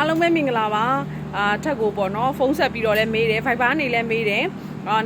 အားလုံးပဲမင်္ဂလာပါထက်ကိုပေါ့နော်ဖုန်းဆက်ပြီးတော့လည်းမေးတယ် Viber နေလည်းမေးတယ်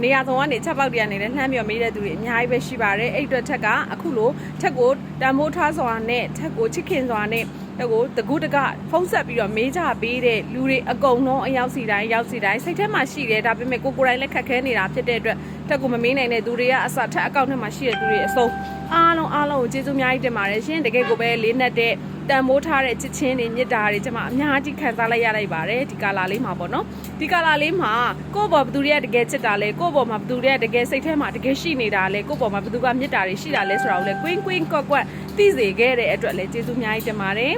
နေရာဆောင်ကနေချက်ပေါက်တရားနေလည်းလှမ်းပြီးတော့မေးတဲ့သူတွေအများကြီးပဲရှိပါတယ်အဲ့အတွက်ထက်ကအခုလိုထက်ကိုတန်မိုးထားစွာနဲ့ထက်ကိုချစ်ခင်စွာနဲ့တက်ကိုတကူးတကဖုန်းဆက်ပြီးတော့မေးကြပေးတဲ့လူတွေအကုန်လုံးအရောက်စီတိုင်းစိတ်ထဲမှာရှိတယ်ဒါပေမဲ့ကိုယ်တိုင်လည်းခက်ခဲနေတာဖြစ်တဲ့အတွက်တက်ကိုမမေးနိုင်တဲ့သူတွေကအစထက်အကောင့်ထဲမှာရှိတဲ့သူတွေအစုံအားလုံးကိုကျေးဇူးအများကြီးတင်ပါတယ်ရှင်တကယ်ကိုပဲလေးနက်တဲ့တန်မိုးထားတဲ့ချစ်ချင်းတွေမြစ်တာတွေကျွန်မအများကြီးခံစားလိုက်ရလိုက်ပါတယ်ဒီကာလာလေးမှာပေါ့နော်ဒီကာလာလေးမှာကိုယ့်ဘော်ဘသူတွေကတကယ်ချစ်တာလဲကိုယ့်ဘော်မှာဘသူတွေကတကယ်စိတ်ထဲမှာတကယ်ရှိနေတာလဲကိုယ့်ဘော်မှာဘသူကမြစ်တာတွေရှိတာလဲဆိုတာကိုလဲကွင်းကွက်သိစေခဲ့တဲ့အတွက်လဲကျေးဇူးအများကြီးတင်ပါတယ်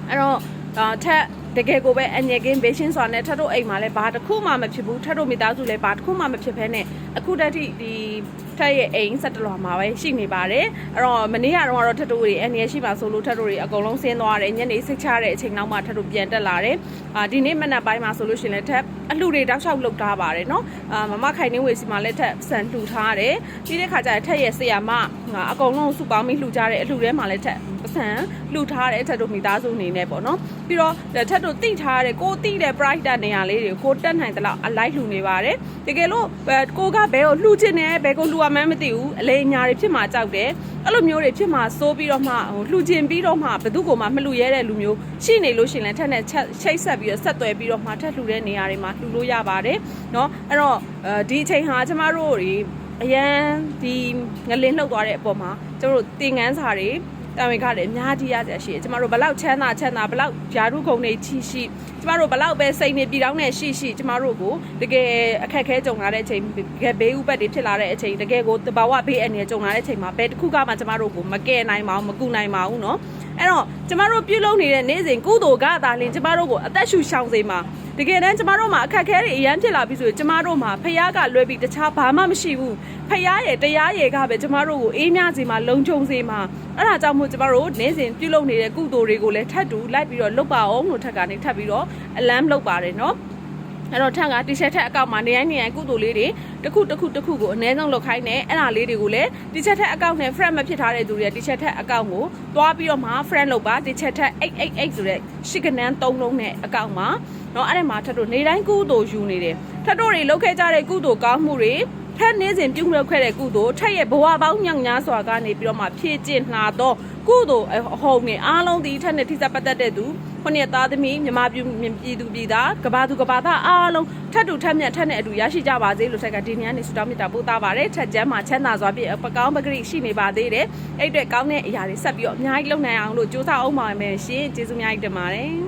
အဲ့တော့ထက်တကယ်ကိုပဲအငြိကင်းဘေးရှင်းစွာနဲ့ထပ်တို့အိမ်မှာလဲဘာတစ်ခုမှမဖြစ်ဘူးထပ်တို့မိသားစုလဲဘာတစ်ခုမှမဖြစ်ဘဲနဲ့အခုတည်းဒီထက်ရဲ့အိမ်ဆက်တလွာမှာပဲရှိနေပါတယ်အဲ့တော့မနေ့ကတော့ထပ်တို့တွေအငြိရှိပါဆိုလို့ထပ်တို့တွေအကုန်လုံးဆင်းသွားတယ်ညနေစိတ်ချတဲ့အချိန်နောက်မှထပ်တို့ပြန်တက်လာတယ်ဒီနေ့မနက်ပိုင်းမှာဆိုလို့ရှိရင်လဲထက်အလှတွေတောက်လျှောက်လုပ်ထားပါတယ်နော်မမခိုင်နေဝေစီမှာလဲထက်ဆန်လှူထားတယ်ပြီးတဲ့ခါကျရင်ထက်ရဲ့ဆရာမအကုန်လုံးစုပေါင်းပြီးလှူကြတဲ့အလှထဲမှာလဲထက်ပစံလှူထားတဲ့ထက်တို့မိသားစုအနေနဲ့ပေါ့နော်ပြီးတော့ထက်တို့တိထားတဲ့ကိုတိတဲ့ bright နေရာလေးတွေကိုတက်နိုင်တဲ့လောက်အလိုက်လှူနေပါတယ်တကယ်လို့ကိုကဘဲကိုလှူချင်တယ်ဘဲကိုလှူရမှန်းမသိဘူးအလေညာတွေဖြစ်မှာကြောက်တယ်အဲ့လိုမျိုးတွေဖြစ်မှာစိုးပြီးတော့မှလှူချင်ပြီးတော့မှဘယ်သူ့ကိုမှမလှူရဲတဲ့လူမျိုးရှိနေလို့ရှိရင်လည်းထက်နဲ့ချိတ်ဆက်ပြီးတော့ဆက်သွယ်ပြီးတော့မှထက်လှူတဲ့နေရာတွေမှာလှူလို့ရပါတယ်เนาะအဲ့တော့ဒီအချိန်ဟာကျမတို့တွေအရန်ဒီငလင်းလှုပ်သွားတဲ့အပေါ်မှာကျမတို့တင်ငန်းစာတွေတာဝန်ကလည်းအများကြီးရကြရှိတယ်ကျမတို့ဘလောက်ချမ်းသာဘလောက်ယာရုကုန်နေချီရှိကျမတို့ဘလောက်ပဲစိတ်နေပြည်တောင်းနေရှိကျမတို့ကိုတကယ်အခက်ခဲကြုံလာတဲ့အချိန်တကယ်ဘေးဥပတ်တွေဖြစ်လာတဲ့အချိန်တကယ်ကိုတဘာဝဘေးအနေနဲ့ကြုံလာတဲ့အချိန်မှာဘယ်တစ်ခုကမှကျမတို့ကိုမကယ်နိုင်ပါဘူးမကူနိုင်ပါဘူးเนาะအဲ့တော့ကျမတို့ပြုလုပ်နေတဲ့နေ့စဉ်ကုသိုလ်ကသာလင်ကျမတို့ကိုအသက်ရှူရှောင်စေမှာတကယ်တမ်းကျမတို့မှာအခက်ခဲတွေအရန်ဖြစ်လာပြီဆိုရင်ကျမတို့မှာဖယားကလွယ်ပြီးတခြားဘာမှမရှိဘူးဖယားရဲ့တရားရဲ့ကပဲကျမတို့ကိုအေးမြစေမှာလုံခြုံစေမှာအဲ့ဒါကြောင့်မို့ကျမတို့နေ့စဉ်ပြုလုပ်နေတဲ့ကုသိုလ်တွေကိုလည်းထပ်တူလိုက်ပြီးတော့လုပ်ပါအောင်လို့ထက်ကနေထပ်ပြီးတော့အလမ်းလုပ်ပါတယ်နော်အဲ့တော့ထက်ကတီရှပ်ထက်အကောင့်မှာနေတိုင်းကုသိုလ်လေးတွေတစ်ခုကိုအနည်းဆုံးလုပ်ခိုင်းတယ်အဲ့ဒါလေးတွေကိုလည်းတီရှပ်ထက်အကောင့်နဲ့ friend မဖြစ်ထားတဲ့သူတွေကတီရှပ်ထက်အကောင့်ကိုတွားပြီးတော့မှ friend လုပ်ပါတီရှပ်ထက်888ဆိုတဲ့ရှစ်ကနန်း3လုံးနဲ့အကောင့်မှာနော်အဲ့ဒါမှာထပ်တို့နေတိုင်းကုသိုလ်ယူနေတယ်ထပ်တို့တွေလုပ်ခဲ့ကြတဲ့ကုသိုလ်ကောင်းမှုတွေထက်နေစဉ်ပြုလုပ်ခဲ့တဲ့ကုသိုလ်ထက်ရဲ့ဘဝပေါင်းမြောက်များစွာကနေပြီးတော့မှဖြည့်ကျင့်လာတော့ကုသိုလ်အဟုန်နဲ့အားလုံးဒီထက်နဲ့ထိစပ်ပတ်သက်တဲ့သူခုနှစ်သားသမီးမြမပြည်သူပြည်သားကဘာသူကဘာသားအားလုံးထက်တူထက်မြတ်ထက်နဲ့အတူရရှိကြပါစေလို့ထက်ကဒီနေ့ကနေဆုတောင်းမြတ်တာပို့သားပါတယ်ထက်ကျမ်းမှာချမ်းသာစွာပြည့်ပကောင်းပဂရိရှိနေပါသေးတယ်အဲ့အတွက်ကောင်းတဲ့အရာတွေဆက်ပြီးတော့အများကြီးလုပ်နိုင်အောင်လို့ကြိုးစားအောင်ပါမယ်ရှင်ကျေးဇူးအများကြီးတင်ပါတယ်